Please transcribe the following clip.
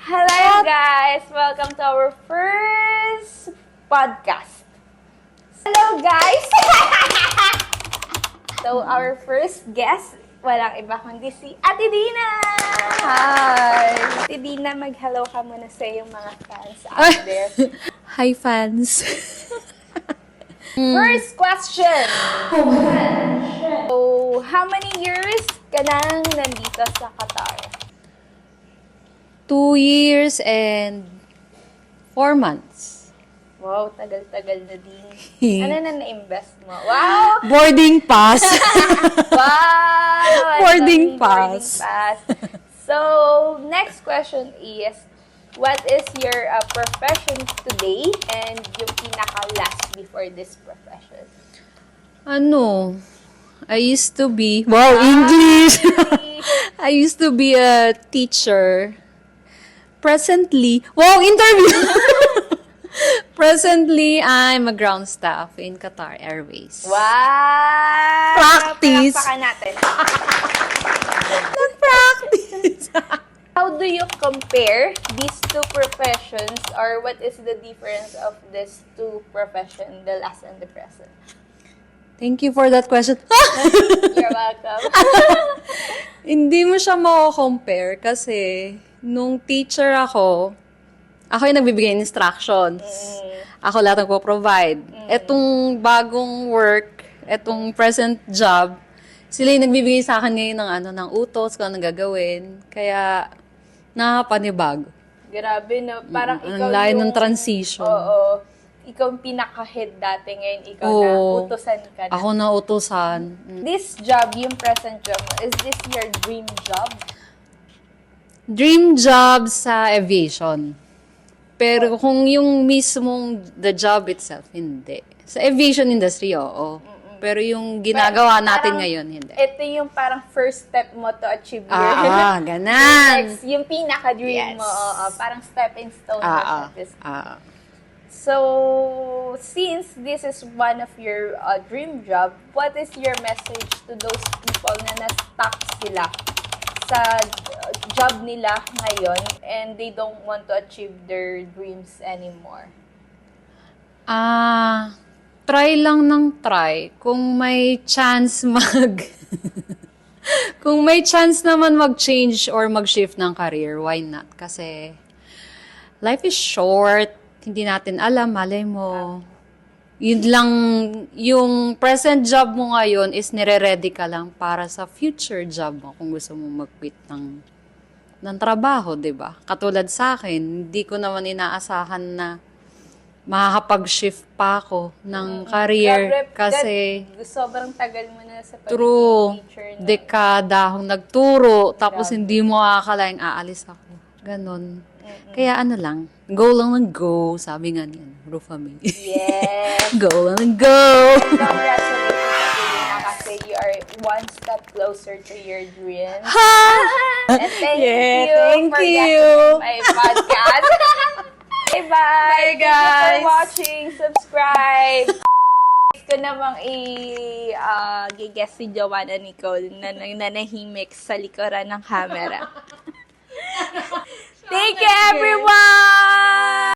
Hello guys! Welcome to our first podcast. Hello guys! So our first guest, walang iba kundi si Ate Dina! Hi! Ate Dina, mag-hello ka muna sa iyong mga fans out there. Hi, fans! First question! So, how many years ka nang nandito sa Qatar? 2 years and 4 months. Wow, tagal-tagal na din. Ano na na-invest mo? Wow! Boarding pass. Wow! Boarding Boarding pass. pass. So, next question is, what is your profession today and yung pinaka-last before this profession? I used to be... Wow, English! I used to be a teacher. Presently... Wow, interview! Presently, I'm a ground staff in Qatar Airways. Wow! Practice. Palakpakan natin. Nag-practice! How do you compare these two professions, or what is the difference of these two professions, the last and the present? Thank you for that question. You're welcome. Hindi mo siya mako-compare kasi nung teacher ako yung nagbibigay ng instructions. Ako lahat nagpo-provide. Etong bagong work, etong present job, sila yung nagbibigay sa akin ngayon ng utos, kung anong gagawin. Kaya, nakapanibago. Grabe, no? Parang ikaw Ang layo yung... ng transition. Oo. Ikaw yung pinaka-head dati, ngayon ikaw na utosan ka na. Ako na utusan. This job, yung present job mo, is this your dream job? Dream job sa aviation. Pero kung yung mismong the job itself, hindi. Sa aviation industry, oo. Pero yung ginagawa natin Parang ngayon, hindi. Ito yung parang first step mo to achieve your... Ganan. Next, yung pinaka-dream Yes. mo, parang stepping stone mo siya. This. So, since this is one of your dream job, what is your message to those people na na-stuck sila sa job nila ngayon and they don't want to achieve their dreams anymore? Try lang ng try. Kung may chance kung may chance naman mag-change or mag-shift ng career, why not? Kasi life is short. Hindi natin alam, malay mo. Yun lang, yung present job mo ngayon is nire-ready ka lang para sa future job mo kung gusto mo mag-quit ng trabaho, di ba? Katulad sa akin, hindi ko naman inaasahan na makakapag-shift pa ako ng career kasi sobrang tagal mo na sa true, teacher. dekada akong nagturo, tapos hindi mo akalaing aalis ako. Ganon. Kaya lang, go lang ng go, sabi nga niyan, Rufami. Yes. Go lang ng go! Congratulations, Katrina, kasi you are one step closer to your dreams. And thank you thank for you. getting my podcast. Bye-bye! Bye, guys. Thank you for watching. Subscribe! Ko namang i-guess si Joanna Nicole na nanahimik sa likuran ng camera. Thank you, everyone!